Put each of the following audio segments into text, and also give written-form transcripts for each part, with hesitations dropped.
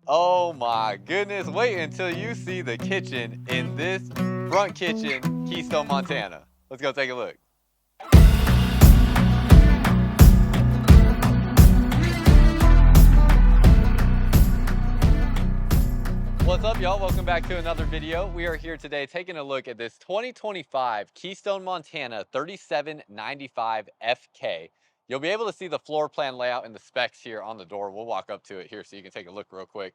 Oh my goodness, wait until you see the kitchen in this front kitchen, Keystone, Montana. Let's go take a look. What's up, y'all? Welcome back to another video. We are here today taking a look at this 2025 Keystone Montana 3795 FK. You'll be able to see the floor plan layout and the specs here on the door. We'll walk up to it here so you can take a look real quick.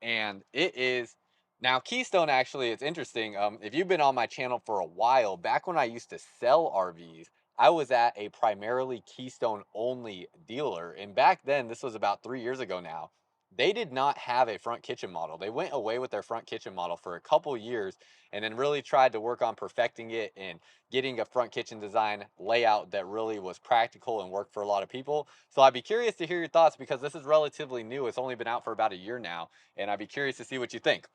And it is now Keystone. Actually, it's interesting. If you've been on my channel for a while, back when I used to sell RVs, I was at a primarily Keystone only dealer. And back then, this was about 3 years ago now, they did not have a front kitchen model. They went away with their front kitchen model for a couple years and then really tried to work on perfecting it and getting a front kitchen design layout that really was practical and worked for a lot of people. So I'd be curious to hear your thoughts because this is relatively new. It's only been out for about a year now, and I'd be curious to see what you think.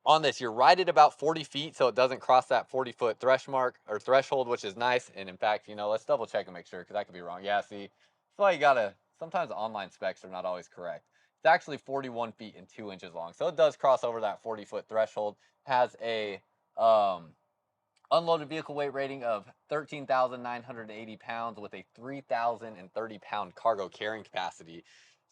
On this, you're right at about 40 feet, so it doesn't cross that 40-foot threshold, which is nice. And in fact, let's double check and make sure because I could be wrong. Yeah, see, that's why you gotta. Sometimes online specs are not always correct. It's actually 41 feet and 2 inches long, so it does cross over that 40-foot threshold. Has a unloaded vehicle weight rating of 13,980 pounds with a 3,030-pound cargo carrying capacity.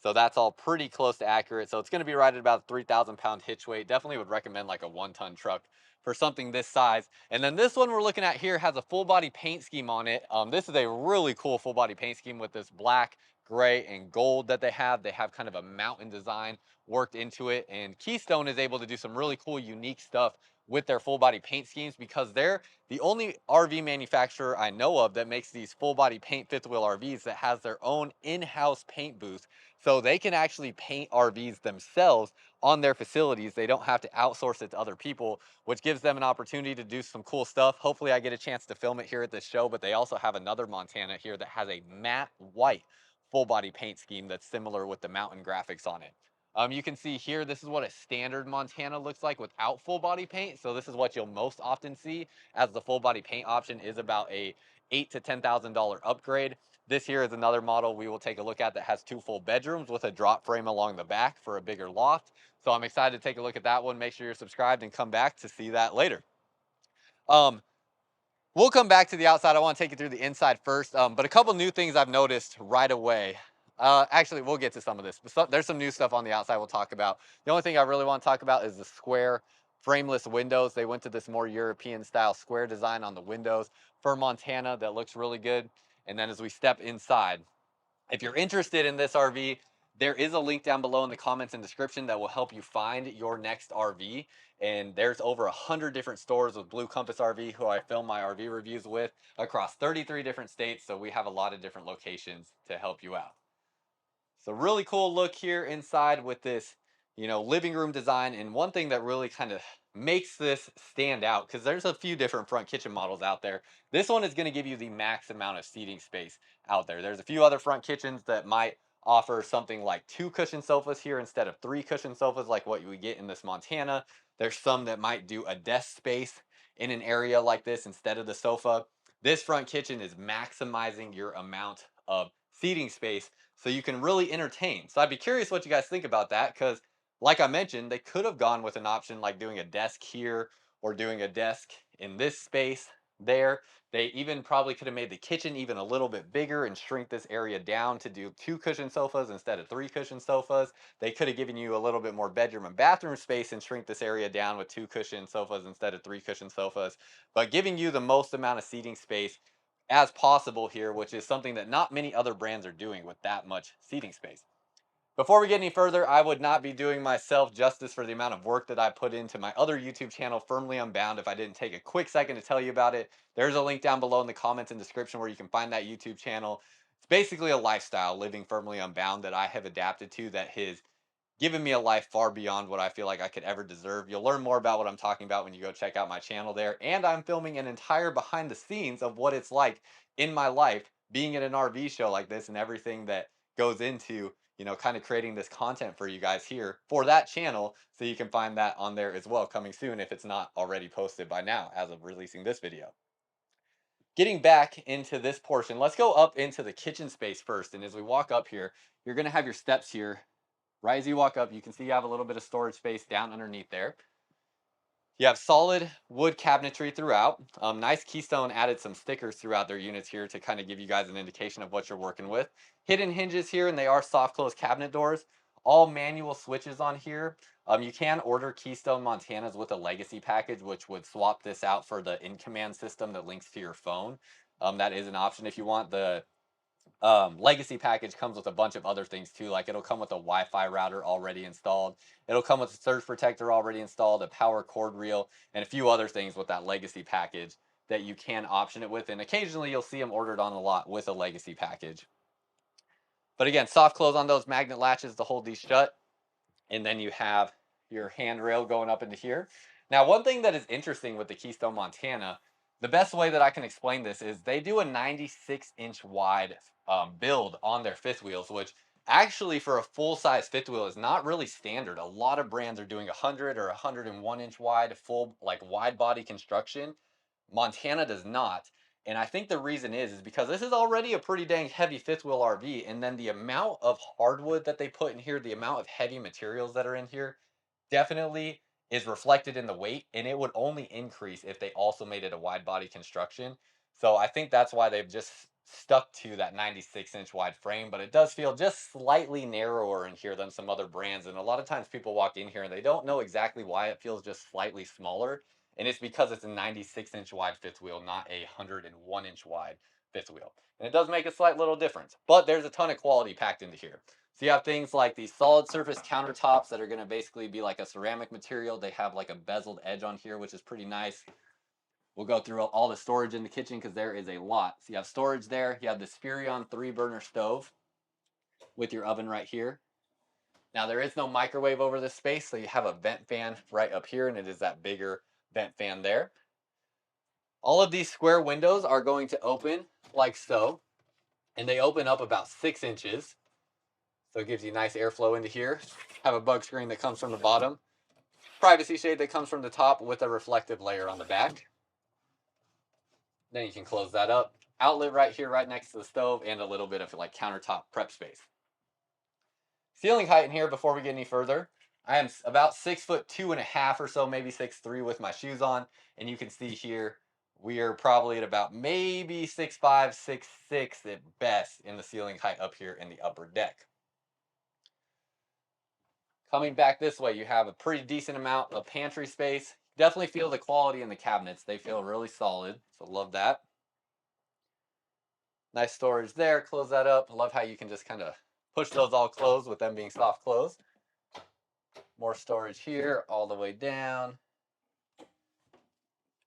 So that's all pretty close to accurate. So it's going to be right at about 3,000-pound hitch weight. Definitely would recommend like a 1-ton truck for something this size. And then this one we're looking at here has a full body paint scheme on it. This is a really cool full body paint scheme with this black, gray, and gold that they have. They have kind of a mountain design worked into it. And Keystone is able to do some really cool, unique stuff with their full body paint schemes because they're the only RV manufacturer I know of that makes these full body paint fifth wheel RVs that has their own in-house paint booth. So they can actually paint RVs themselves on their facilities. They don't have to outsource it to other people, which gives them an opportunity to do some cool stuff. Hopefully I get a chance to film it here at this show, but they also have another Montana here that has a matte white full body paint scheme that's similar with the mountain graphics on it. You can see here, this is what a standard Montana looks like without full body paint. So this is what you'll most often see, as the full body paint option is about a $8,000 to $10,000 upgrade. This here is another model we will take a look at that has 2 full bedrooms with a drop frame along the back for a bigger loft. So I'm excited to take a look at that one. Make sure you're subscribed and come back to see that later. Um, we'll come back to the outside. I want to take you through the inside first, but a couple new things I've noticed right away. Actually, we'll get to some of this. But there's some new stuff on the outside we'll talk about. The only thing I really want to talk about is the square frameless windows. They went to this more European style square design on the windows for Montana that looks really good. And then as we step inside, if you're interested in this RV, there is a link down below in the comments and description that will help you find your next RV. And there's over 100 different stores with Blue Compass RV, who I film my RV reviews with, across 33 different states. So we have a lot of different locations to help you out. So really cool look here inside with this, living room design. And one thing that really kind of makes this stand out, because there's a few different front kitchen models out there. This one is going to give you the max amount of seating space out there. There's a few other front kitchens that might offer something like 2 cushion sofas here instead of 3 cushion sofas like what you would get in this Montana. There's some that might do a desk space in an area like this instead of the sofa. This front kitchen is maximizing your amount of seating space so you can really entertain. So I'd be curious what you guys think about that because, like I mentioned, they could have gone with an option like doing a desk here or doing a desk in this space there. They even probably could have made the kitchen even a little bit bigger and shrink this area down to do 2 cushion sofas instead of 3 cushion sofas. They could have given you a little bit more bedroom and bathroom space and shrink this area down with 2 cushion sofas instead of 3 cushion sofas, but giving you the most amount of seating space as possible here, which is something that not many other brands are doing with that much seating space. Before we get any further, I would not be doing myself justice for the amount of work that I put into my other YouTube channel, Firmly Unbound, if I didn't take a quick second to tell you about it. There's a link down below in the comments and description where you can find that YouTube channel. It's basically a lifestyle, living firmly unbound, that I have adapted to that has given me a life far beyond what I feel like I could ever deserve. You'll learn more about what I'm talking about when you go check out my channel there. And I'm filming an entire behind the scenes of what it's like in my life being at an RV show like this and everything that goes into, kind of creating this content for you guys here for that channel. So you can find that on there as well coming soon if it's not already posted by now as of releasing this video. Getting back into this portion, let's go up into the kitchen space first. And as we walk up here, you're going to have your steps here Right as you walk up, you can see you have a little bit of storage space down underneath there. You have solid wood cabinetry throughout. Nice Keystone added some stickers throughout their units here to kind of give you guys an indication of what you're working with. Hidden hinges here, and they are soft close cabinet doors. All manual switches on here. You can order Keystone Montanas with a legacy package, which would swap this out for the in-command system that links to your phone. That is an option if you want. The legacy package comes with a bunch of other things too, like it'll come with a Wi-Fi router already installed, it'll come with a surge protector already installed, a power cord reel, and a few other things with that legacy package that you can option it with, and occasionally you'll see them ordered on a lot with a legacy package. But again, soft close on those magnet latches to hold these shut, and then you have your handrail going up into here. Now, one thing that is interesting with the Keystone Montana, the best way that I can explain this is they do a 96-inch wide build on their fifth wheels, which actually for a full-size fifth wheel is not really standard. A lot of brands are doing 100 or 101-inch wide, full like wide body construction. Montana does not. And I think the reason is because this is already a pretty dang heavy fifth wheel RV. And then the amount of hardwood that they put in here, the amount of heavy materials that are in here, definitely is reflected in the weight. And it would only increase if they also made it a wide body construction. So I think that's why they've just stuck to that 96-inch wide frame. But it does feel just slightly narrower in here than some other brands. And a lot of times people walk in here and they don't know exactly why it feels just slightly smaller, and it's because it's a 96-inch wide fifth wheel, not a 101-inch wide fifth wheel. And it does make a slight little difference, but there's a ton of quality packed into here. So you have things like these solid surface countertops that are going to basically be like a ceramic material. They have like a bezeled edge on here, which is pretty nice. We'll go through all the storage in the kitchen because there is a lot. So you have storage there. You have the Spurion 3-burner stove with your oven right here. Now, there is no microwave over this space, so you have a vent fan right up here, and it is that bigger vent fan there. All of these square windows are going to open like so, and they open up about 6 inches. So it gives you nice airflow into here. Have a bug screen that comes from the bottom. Privacy shade that comes from the top with a reflective layer on the back. Then you can close that up. Outlet right here, right next to the stove, and a little bit of like countertop prep space. Ceiling height in here before we get any further. I am about 6'2.5" or so, maybe 6'3" with my shoes on. And you can see here, we are probably at about maybe 6'5", 6'6" at best in the ceiling height up here in the upper deck. Coming back this way, you have a pretty decent amount of pantry space. Definitely feel the quality in the cabinets. They feel really solid, so love that. Nice storage there. Close that up. I love how you can just kind of push those all closed with them being soft closed. More storage here all the way down.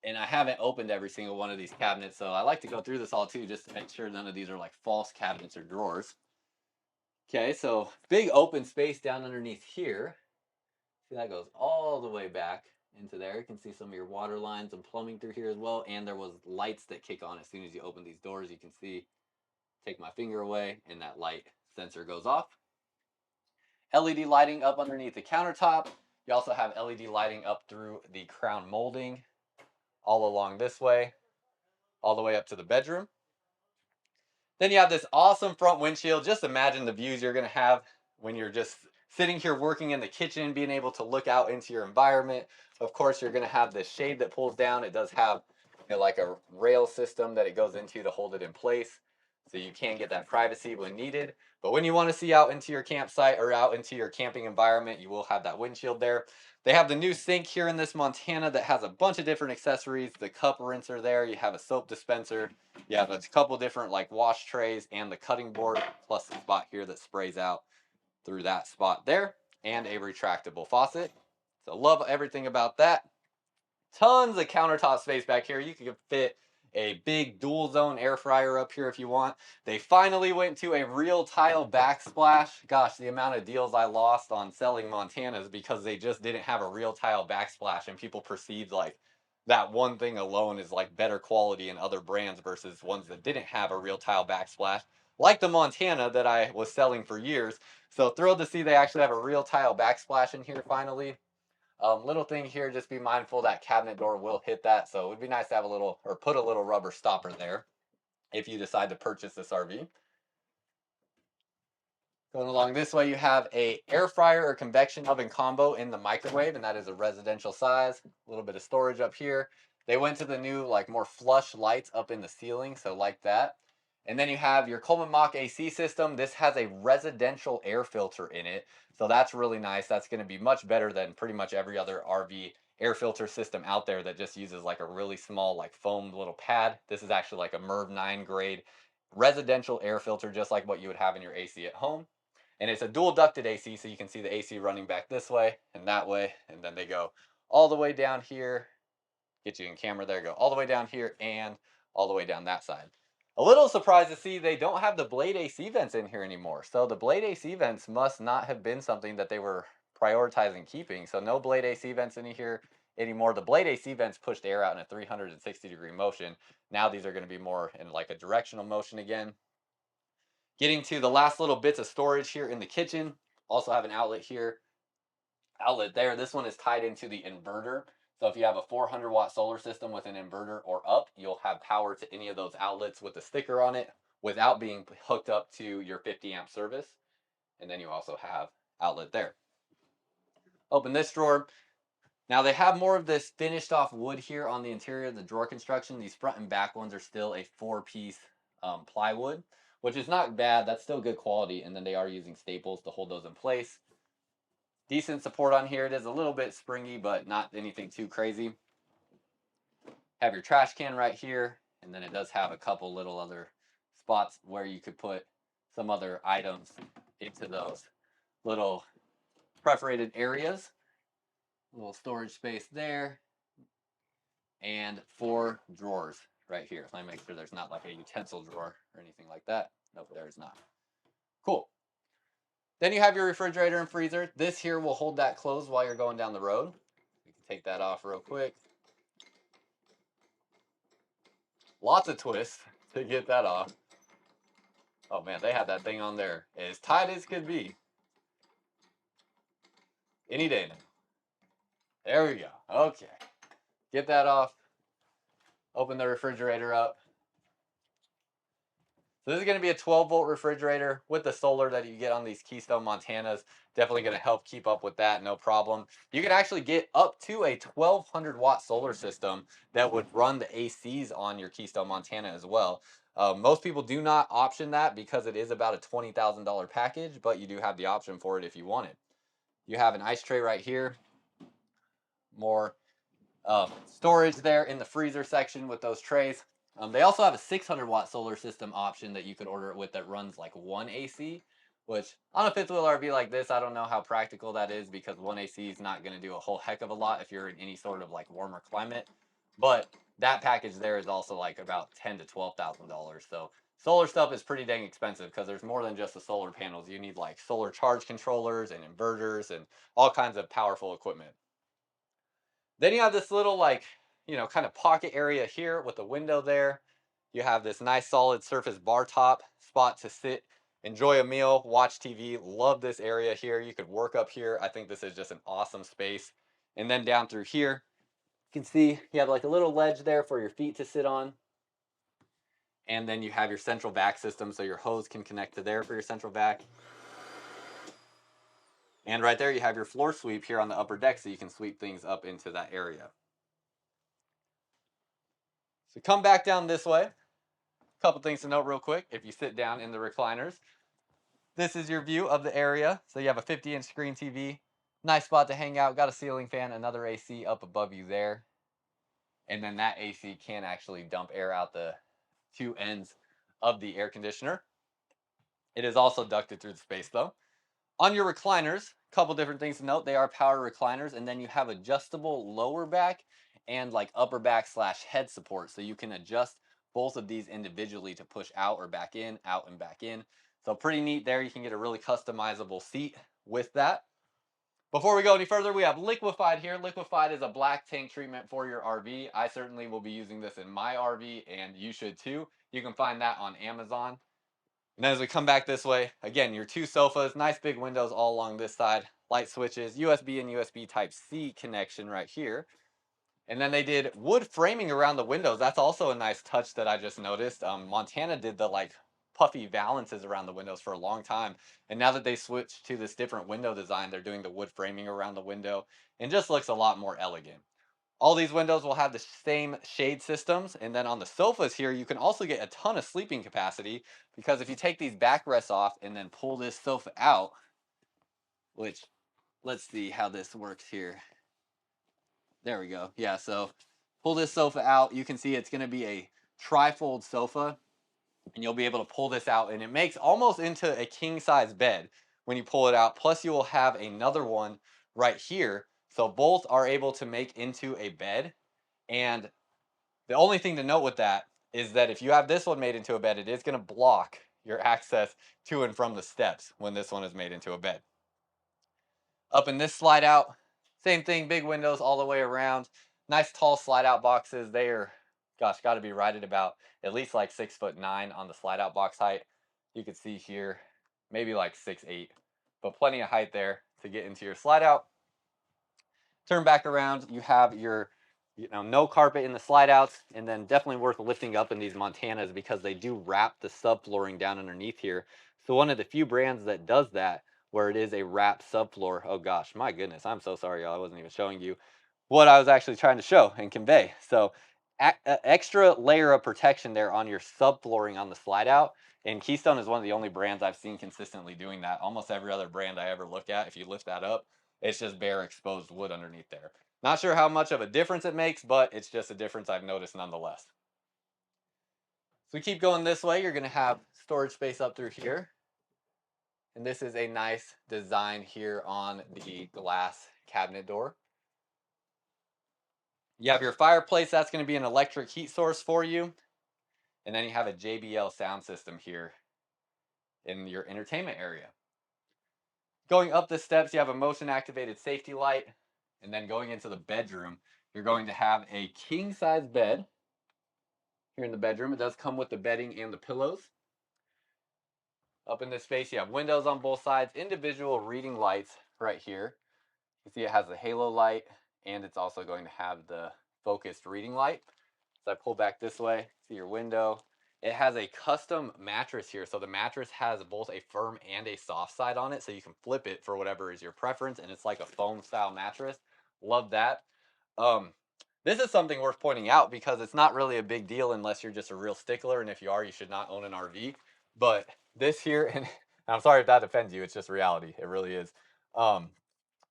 And I haven't opened every single one of these cabinets, so I like to go through this all too, just to make sure none of these are like false cabinets or drawers. Okay, so big open space down underneath here. See, that goes all the way back into there. You can see some of your water lines and plumbing through here as well. And there was lights that kick on as soon as you open these doors. You can see, take my finger away, and that light sensor goes off. LED lighting up underneath the countertop. You also have LED lighting up through the crown molding all along this way, all the way up to the bedroom. Then you have this awesome front windshield. Just imagine the views you're going to have when you're just sitting here working in the kitchen, being able to look out into your environment. Of course, you're going to have this shade that pulls down. It does have, you know, like a rail system that it goes into to hold it in place, so you can get that privacy when needed. But when you want to see out into your campsite or out into your camping environment, you will have that windshield there. They have the new sink here in this Montana that has a bunch of different accessories. The cup rinser there. You have a soap dispenser. You have a couple different like wash trays and the cutting board, plus the spot here that sprays out through that spot there, and a retractable faucet. So love everything about that. Tons of countertop space back here. You can fit a big dual zone air fryer up here if you want. They finally went to a real tile backsplash. Gosh, the amount of deals I lost on selling Montanas because they just didn't have a real tile backsplash, and people perceived like that one thing alone is like better quality in other brands versus ones that didn't have a real tile backsplash, like the Montana that I was selling for years. So thrilled to see they actually have a real tile backsplash in here finally. Little thing here, just be mindful that cabinet door will hit that. So it would be nice to have a little, or put a little rubber stopper there if you decide to purchase this RV. Going along this way, you have a air fryer or convection oven combo in the microwave, and that is a residential size. A little bit of storage up here. They went to the new, like, more flush lights up in the ceiling, so like that. And then you have your Coleman Mach AC system. This has a residential air filter in it, so that's really nice. That's going to be much better than pretty much every other RV air filter system out there that just uses like a really small, like, foam little pad. This is actually like a MERV 9 grade residential air filter, just like what you would have in your AC at home. And it's a dual ducted AC, so you can see the AC running back this way and that way, and then they go all the way down here. Get you in camera there, go all the way down here and all the way down that side. A little surprised to see they don't have the blade AC vents in here anymore. So the blade AC vents must not have been something that they were prioritizing keeping. So no blade AC vents in here anymore. The blade AC vents pushed air out in a 360-degree motion. Now these are going to be more in like a directional motion again. Getting to the last little bits of storage here in the kitchen. Also have an outlet here, outlet there. This one is tied into the inverter. So if you have a 400-watt solar system with an inverter or up, you'll have power to any of those outlets with a sticker on it without being hooked up to your 50-amp service. And then you also have outlet there. Open this drawer. Now they have more of this finished off wood here on the interior of the drawer construction. These front and back ones are still a 4-piece plywood, which is not bad. That's still good quality. And then they are using staples to hold those in place. Decent support on here. It is a little bit springy, but not anything too crazy. Have your trash can right here. And then it does have a couple little other spots where you could put some other items into those little perforated areas. A little storage space there. And 4 drawers right here. Let me make sure there's not like a utensil drawer or anything like that. Nope, there's not. Cool. Then you have your refrigerator and freezer. This here will hold that closed while you're going down the road. You can take that off real quick. Lots of twists to get that off. Oh man, they had that thing on there as tight as could be. Any day now. There we go. Okay. Get that off. Open the refrigerator up. So this is going to be a 12-volt refrigerator with the solar that you get on these Keystone Montanas. Definitely going to help keep up with that, no problem. You can actually get up to a 1200-watt solar system that would run the ACs on your Keystone Montana as well. Most people do not option that because it is about a $20,000 package, but you do have the option for it if you want it. You have an ice tray right here. More storage there in the freezer section with those trays. They also have a 600-watt solar system option that you could order it with that runs like 1 AC, which on a fifth wheel RV like this, I don't know how practical that is because 1 AC is not going to do a whole heck of a lot if you're in any sort of like warmer climate. But that package there is also like about $10,000 to $12,000. So solar stuff is pretty dang expensive because there's more than just the solar panels. You need like solar charge controllers and inverters and all kinds of powerful equipment. Then you have this little like, kind of pocket area here with a window there. You have this nice solid surface bar top spot to sit, enjoy a meal, watch TV. Love this area here. You could work up here. I think this is just an awesome space. And then down through here, you can see you have like a little ledge there for your feet to sit on. And then you have your central vac system, so your hose can connect to there for your central vac. And right there you have your floor sweep here on the upper deck, so you can sweep things up into that area. So come back down this way. A couple things to note real quick. If you sit down in the recliners, this is your view of the area. So you have a 50-inch screen TV. Nice spot to hang out. Got a ceiling fan, another AC up above you there. And then that AC can actually dump air out the 2 ends of the air conditioner. It is also ducted through the space though. On your recliners, a couple different things to note. They are power recliners, and then you have adjustable lower back and like upper back / head support. So you can adjust both of these individually to push out or back in, out and back in. So pretty neat there. You can get a really customizable seat with that. Before we go any further, we have Liquefied here. Liquefied is a black tank treatment for your RV. I certainly will be using this in my RV, and you should too. You can find that on Amazon. And then as we come back this way, again, your 2 sofas, nice big windows all along this side, light switches, USB and USB Type-C connection right here. And then they did wood framing around the windows. That's also a nice touch that I just noticed. Montana did the like puffy valances around the windows for a long time. And now that they switched to this different window design, they're doing the wood framing around the window and just looks a lot more elegant. All these windows will have the same shade systems. And then on the sofas here, you can also get a ton of sleeping capacity, because if you take these backrests off and then pull this sofa out, which, let's see how this works here. There we go. Yeah, so pull this sofa out. You can see it's going to be a trifold sofa, and you'll be able to pull this out, and it makes almost into a king size bed when you pull it out. Plus you will have another one right here, so both are able to make into a bed. And the only thing to note with that is that if you have this one made into a bed, it is going to block your access to and from the steps when this one is made into a bed. Up in this slide out, same thing, big windows all the way around. Nice tall slide out boxes. They are, gosh, got to be right at about at least like 6'9" on the slide out box height. You can see here, maybe like 6'8", but plenty of height there to get into your slide out. Turn back around, you have your, no carpet in the slide outs, and then definitely worth lifting up in these Montanas because they do wrap the subflooring down underneath here. So one of the few brands that does that, where it is a wrap subfloor. Oh gosh, my goodness, I'm so sorry, y'all. I wasn't even showing you what I was actually trying to show and convey. So extra layer of protection there on your subflooring on the slide out. And Keystone is one of the only brands I've seen consistently doing that. Almost every other brand I ever look at, if you lift that up, it's just bare exposed wood underneath there. Not sure how much of a difference it makes, but it's just a difference I've noticed nonetheless. So we keep going this way, you're going to have storage space up through here. And this is a nice design here on the glass cabinet door. You have your fireplace, that's going to be an electric heat source for you. And then you have a JBL sound system here in your entertainment area. Going up the steps, you have a motion activated safety light. And then going into the bedroom, you're going to have a king size bed here in the bedroom. It does come with the bedding and the pillows. Up in this space, you have windows on both sides, individual reading lights right here. You see it has the halo light, and it's also going to have the focused reading light. So I pull back this way, see your window. It has a custom mattress here. So the mattress has both a firm and a soft side on it, so you can flip it for whatever is your preference, and it's like a foam style mattress. Love that. This is something worth pointing out because it's not really a big deal unless you're just a real stickler, and if you are, you should not own an RV. But this here, and I'm sorry if that offends you, it's just reality. It really is.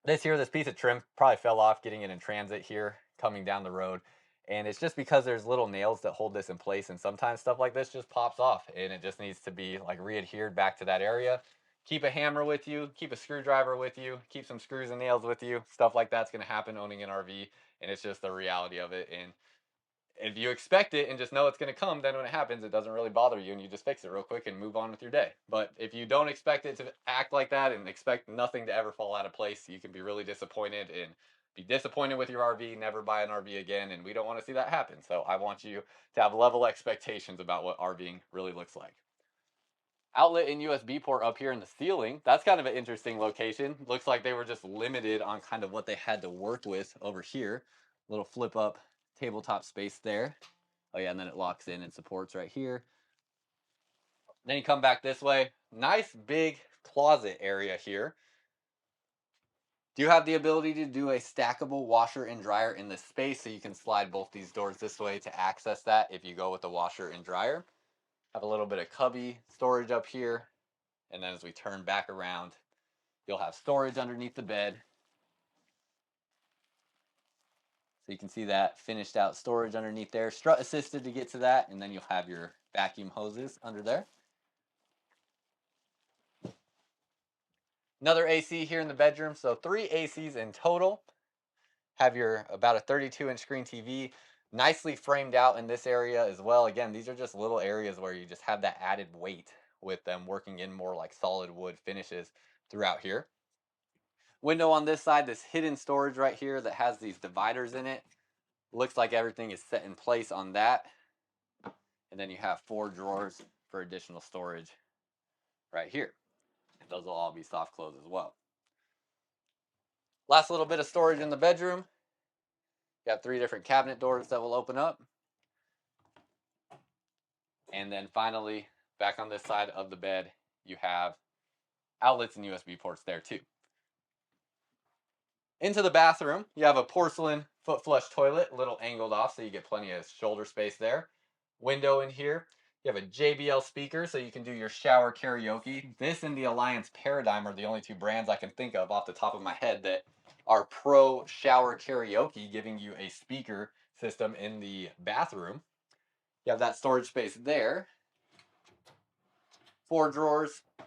This piece of trim probably fell off getting it in transit here, coming down the road. And it's just because there's little nails that hold this in place, and sometimes stuff like this just pops off, and it just needs to be like re-adhered back to that area. Keep a hammer with you, keep a screwdriver with you, keep some screws and nails with you. Stuff like that's going to happen owning an RV, and it's just the reality of it. And if you expect it and just know it's going to come, then when it happens, it doesn't really bother you, and you just fix it real quick and move on with your day. But if you don't expect it to act like that and expect nothing to ever fall out of place, you can be really disappointed and be disappointed with your RV, never buy an RV again, and we don't want to see that happen. So I want you to have level expectations about what RVing really looks like. Outlet and USB port up here in the ceiling. That's kind of an interesting location. Looks like they were just limited on kind of what they had to work with over here. Little flip up tabletop space there. Oh yeah, and then it locks in and supports right here. Then you come back this way. Nice big closet area here. Do have the ability to do a stackable washer and dryer in this space, so you can slide both these doors this way to access that if you go with the washer and dryer. Have a little bit of cubby storage up here. And then as we turn back around, you'll have storage underneath the bed. So you can see that finished out storage underneath there. Strut assisted to get to that, and then you'll have your vacuum hoses under there. Another AC here in the bedroom, so 3 ACs in total. Have your about a 32-inch screen TV, nicely framed out in this area as well. Again, these are just little areas where you just have that added weight with them working in more like solid wood finishes throughout here. Window on this side, this hidden storage right here that has these dividers in it. Looks like everything is set in place on that. And then you have 4 drawers for additional storage right here. Those will all be soft close as well. Last little bit of storage in the bedroom. You have 3 different cabinet doors that will open up. And then finally, back on this side of the bed, you have outlets and USB ports there too. Into the bathroom, you have a porcelain foot flush toilet, a little angled off so you get plenty of shoulder space there. Window in here. You have a JBL speaker so you can do your shower karaoke. This and the Alliance Paradigm are the only two brands I can think of off the top of my head that are pro shower karaoke, giving you a speaker system in the bathroom. You have that storage space there. 4 drawers. A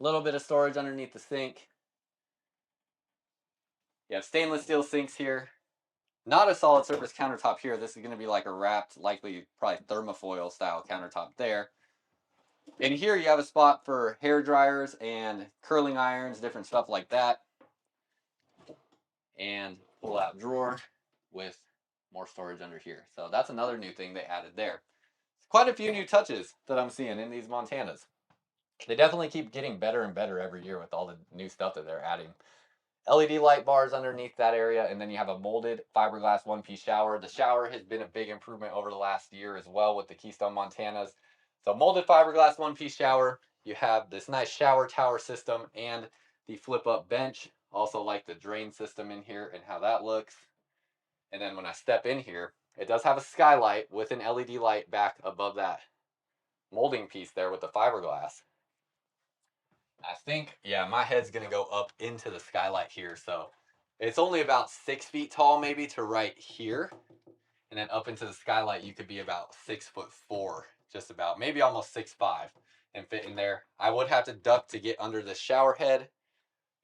little bit of storage underneath the sink. You have stainless steel sinks here. Not a solid surface countertop here. This is going to be like a wrapped, likely probably thermofoil style countertop there. In here you have a spot for hair dryers and curling irons, different stuff like that. And pull out drawer with more storage under here. So that's another new thing they added there. Quite a few new touches that I'm seeing in these Montanas. They definitely keep getting better and better every year with all the new stuff that they're adding. LED light bars underneath that area, and then you have a molded fiberglass one-piece shower. The shower has been a big improvement over the last year as well with the Keystone Montanas. So molded fiberglass one-piece shower. You have this nice shower tower system and the flip-up bench. Also like the drain system in here and how that looks. And then when I step in here, it does have a skylight with an LED light back above that molding piece there with the fiberglass. I think, yeah, my head's going to go up into the skylight here. So it's only about 6 feet tall, maybe to right here. And then up into the skylight, you could be about 6'4", just about, maybe almost 6'5", and fit in there. I would have to duck to get under the shower head.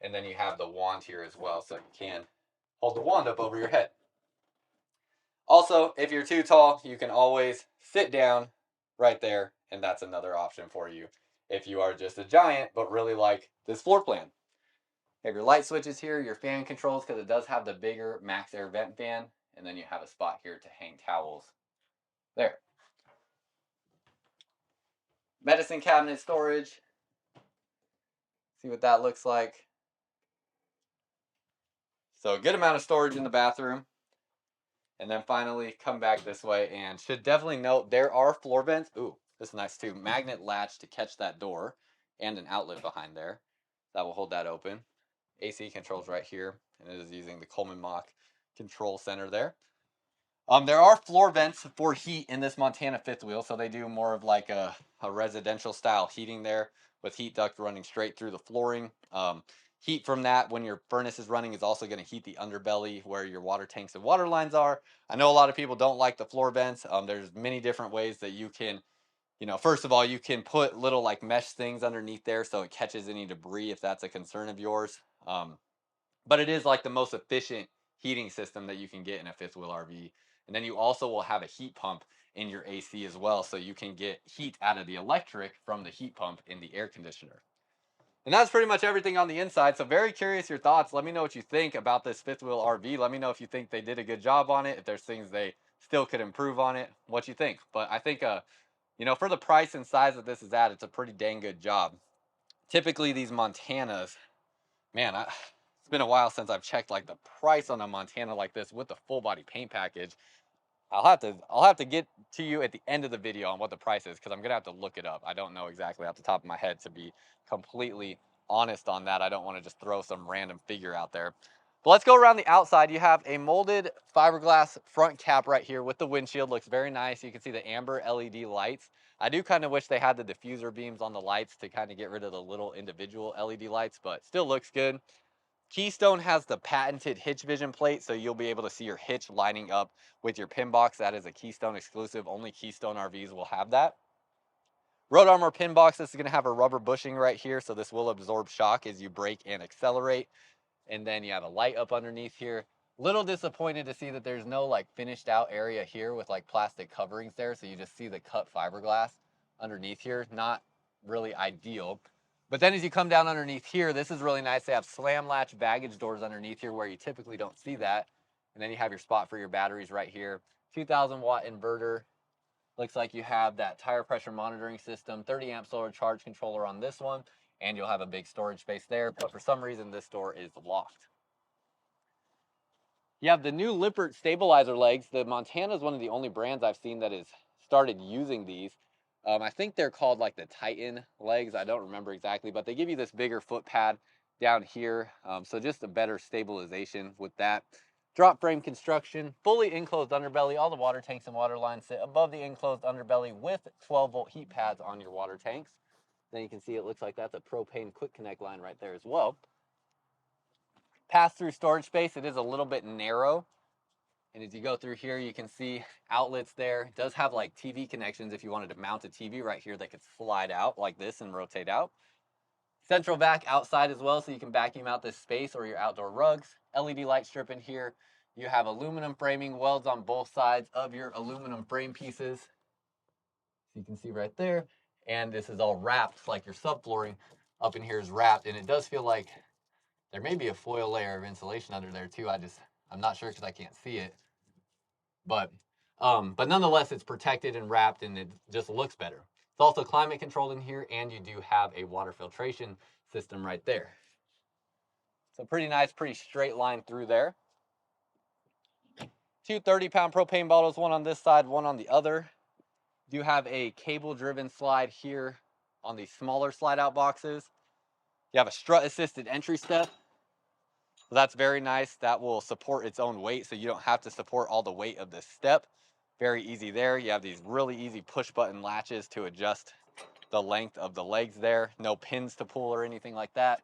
And then you have the wand here as well, so you can hold the wand up over your head. Also, if you're too tall, you can always sit down right there, and that's another option for you if you are just a giant but really like this floor plan. You have your light switches here, your fan controls, because it does have the bigger max air vent fan, and then you have a spot here to hang towels there. Medicine cabinet storage. See what that looks like. So a good amount of storage in the bathroom. And then finally come back this way, and should definitely note there are floor vents. Ooh, this is nice too. Magnet latch to catch that door and an outlet behind there. That will hold that open. AC controls right here, and it is using the Coleman Mach control center there. There are floor vents for heat in this Montana fifth wheel, so they do more of like a residential style heating there with heat duct running straight through the flooring. Heat from that when your furnace is running is also going to heat the underbelly where your water tanks and water lines are. I know a lot of people don't like the floor vents. There's many different ways that you can, first of all, you can put little like mesh things underneath there so it catches any debris if that's a concern of yours. But it is like the most efficient heating system that you can get in a fifth wheel RV. And then you also will have a heat pump in your AC as well, so you can get heat out of the electric from the heat pump in the air conditioner. And that's pretty much everything on the inside. So very curious your thoughts. Let me know what you think about this fifth wheel RV. Let me know if you think they did a good job on it, if there's things they still could improve on it, what you think. But I think, for the price and size that this is at, it's a pretty dang good job. Typically these Montanas, man, it's been a while since I've checked like the price on a Montana like this with the full body paint package. I'll have to get to you at the end of the video on what the price is, because I'm gonna have to look it up. I don't know exactly off the top of my head, to be completely honest on that. I don't want to just throw some random figure out there. But let's go around the outside. You have a molded fiberglass front cap right here with the windshield. Looks very nice. You can see the amber LED lights. I do kind of wish they had the diffuser beams on the lights to kind of get rid of the little individual LED lights, but still looks good. Keystone has the patented hitch vision plate, so you'll be able to see your hitch lining up with your pin box. That is a Keystone exclusive. Only Keystone RVs will have that. Road Armor pin box, this is going to have a rubber bushing right here, so this will absorb shock as you brake and accelerate. And then you have a light up underneath here. Little disappointed to see that there's no like finished out area here with like plastic coverings there, so you just see the cut fiberglass underneath here. Not really ideal. But then as you come down underneath here, this is really nice. They have slam latch baggage doors underneath here where you typically don't see that. And then you have your spot for your batteries right here. 2000 watt inverter. Looks like you have that tire pressure monitoring system, 30 amp solar charge controller on this one, and you'll have a big storage space there. But for some reason, this door is locked. You have the new Lippert stabilizer legs. The Montana is one of the only brands I've seen that has started using these. I think they're called like the Titan legs. I don't remember exactly, but they give you this bigger foot pad down here. So just a better stabilization with that. Drop frame construction, fully enclosed underbelly. All the water tanks and water lines sit above the enclosed underbelly with 12-volt heat pads on your water tanks. Then you can see it looks like that's a propane quick connect line right there as well. Pass-through storage space, it is a little bit narrow. And as you go through here, you can see outlets there. It does have like TV connections if you wanted to mount a TV right here that could slide out like this and rotate out. Central vac outside as well, so you can vacuum out this space or your outdoor rugs. LED light strip in here. You have aluminum framing welds on both sides of your aluminum frame pieces. So you can see right there. And this is all wrapped, like your subflooring up in here is wrapped. And it does feel like there may be a foil layer of insulation under there too. I'm not sure because I can't see it. But nonetheless, it's protected and wrapped, and it just looks better. It's also climate controlled in here, and you do have a water filtration system right there. So pretty nice, pretty straight line through there. Two 30-pound propane bottles, one on this side, one on the other. You have a cable-driven slide here on the smaller slide-out boxes. You have a strut-assisted entry step. So that's very nice. That will support its own weight, so you don't have to support all the weight of this step. Very easy there. You have these really easy push button latches to adjust the length of the legs there. No pins to pull or anything like that.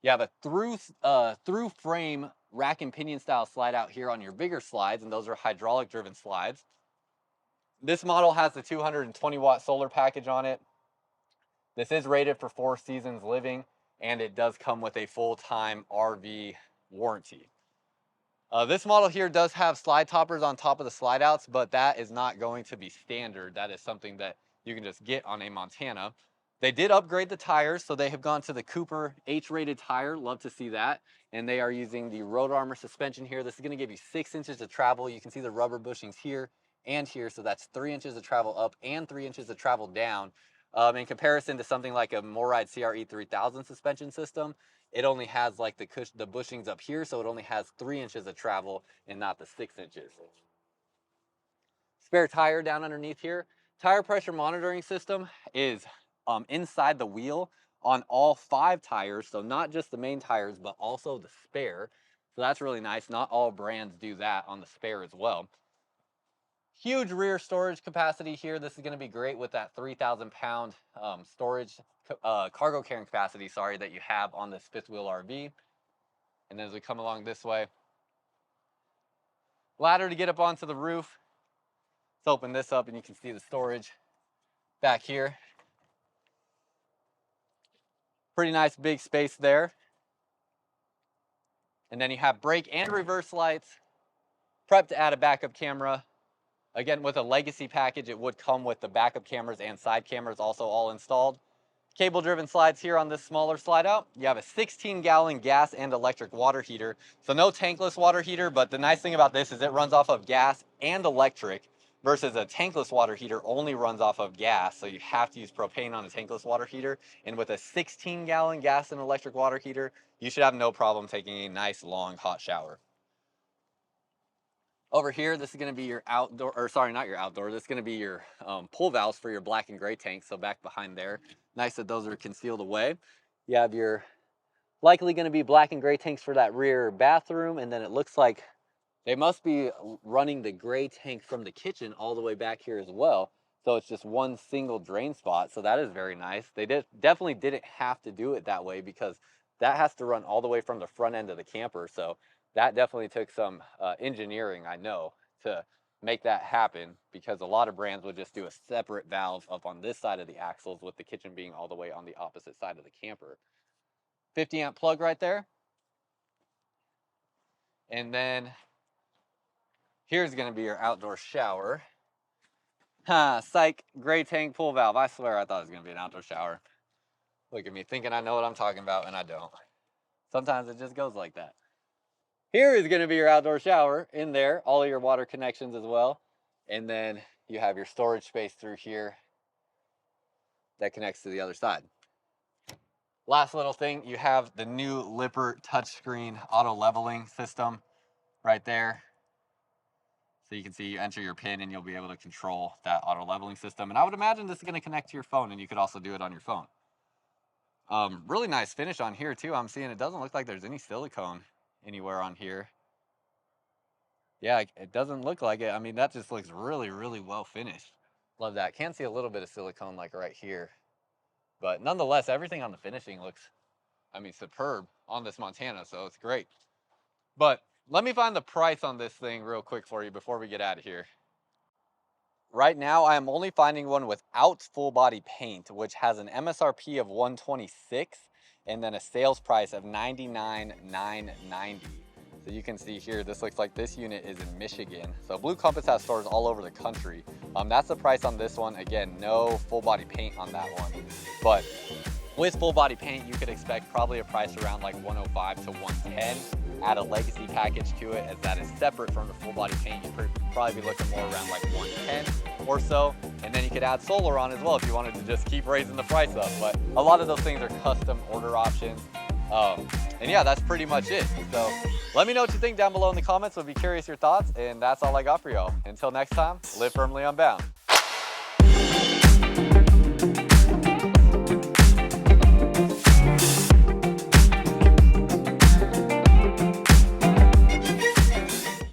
You have a through frame rack and pinion style slide out here on your bigger slides, and those are hydraulic driven slides. This model has the 220-watt solar package on it. This is rated for 4 seasons living, and it does come with a full-time RV warranty. This model here does have slide toppers on top of the slide outs, but that is not going to be standard. That is something that you can just get on a Montana. They did upgrade the tires, so they have gone to the Cooper H-rated tire. Love to see that. And they are using the Road Armor suspension here. This is going to give you 6 inches of travel. You can see the rubber bushings here and here, so that's 3 inches of travel up and 3 inches of travel down. In comparison to something like a MORryde CRE 3000 suspension system, it only has like the bushings up here, so it only has 3 inches of travel and not the 6 inches. Spare tire down underneath here. Tire pressure monitoring system is inside the wheel on all 5 tires, so not just the main tires, but also the spare. So that's really nice. Not all brands do that on the spare as well. Huge rear storage capacity here. This is going to be great with that 3,000-pound storage cargo carrying capacity, sorry, that you have on this 5th wheel RV. And then as we come along this way, ladder to get up onto the roof. Let's open this up and you can see the storage back here. Pretty nice big space there. And then you have brake and reverse lights. Prep to add a backup camera. Again, with a legacy package, it would come with the backup cameras and side cameras also all installed. Cable-driven slides here on this smaller slide out. You have a 16-gallon gas and electric water heater. So no tankless water heater, but the nice thing about this is it runs off of gas and electric versus a tankless water heater only runs off of gas. So you have to use propane on a tankless water heater. And with a 16-gallon gas and electric water heater, you should have no problem taking a nice long hot shower. Over here, this is going to be your outdoor, or sorry, not your outdoor. This is going to be your pull valves for your black and gray tanks. So back behind there, nice that those are concealed away. You have your likely going to be black and gray tanks for that rear bathroom. And then it looks like they must be running the gray tank from the kitchen all the way back here as well. So it's just one single drain spot. So that is very nice. They definitely didn't have to do it that way because that has to run all the way from the front end of the camper. So that definitely took some engineering, I know, to make that happen, because a lot of brands would just do a separate valve up on this side of the axles with the kitchen being all the way on the opposite side of the camper. 50 amp plug right there. And then here's going to be your outdoor shower. Psych, gray tank pull valve. I swear I thought it was going to be an outdoor shower. Look at me thinking I know what I'm talking about, and I don't. Sometimes it just goes like that. Here is going to be your outdoor shower in there, all of your water connections as well. And then you have your storage space through here that connects to the other side. Last little thing, you have the new Lippert touchscreen auto leveling system right there. So you can see you enter your PIN and you'll be able to control that auto leveling system. And I would imagine this is going to connect to your phone, and you could also do it on your phone. Really nice finish on here too. I'm seeing it doesn't look like there's any silicone anywhere on here. Yeah, it doesn't look like it. I mean, that just looks really, really well finished. Love that. Can see a little bit of silicone like right here. But nonetheless, everything on the finishing looks, I mean, superb on this Montana, so it's great. But let me find the price on this thing real quick for you before we get out of here. Right now, I am only finding one without full body paint, which has an MSRP of $126 and then a sales price of $99,990. So you can see here, this looks like this unit is in Michigan. So Blue Compass has stores all over the country. That's the price on this one. Again, no full body paint on that one. But with full body paint, you could expect probably a price around like 105 to 110. Add a legacy package to it, as that is separate from the full body paint. You'd probably be looking more around like 110 or so. And then you could add solar on as well if you wanted to just keep raising the price up. But a lot of those things are custom order options. And yeah, that's pretty much it. So let me know what you think down below in the comments. I'll be curious your thoughts. And that's all I got for y'all. Until next time, live firmly unbound.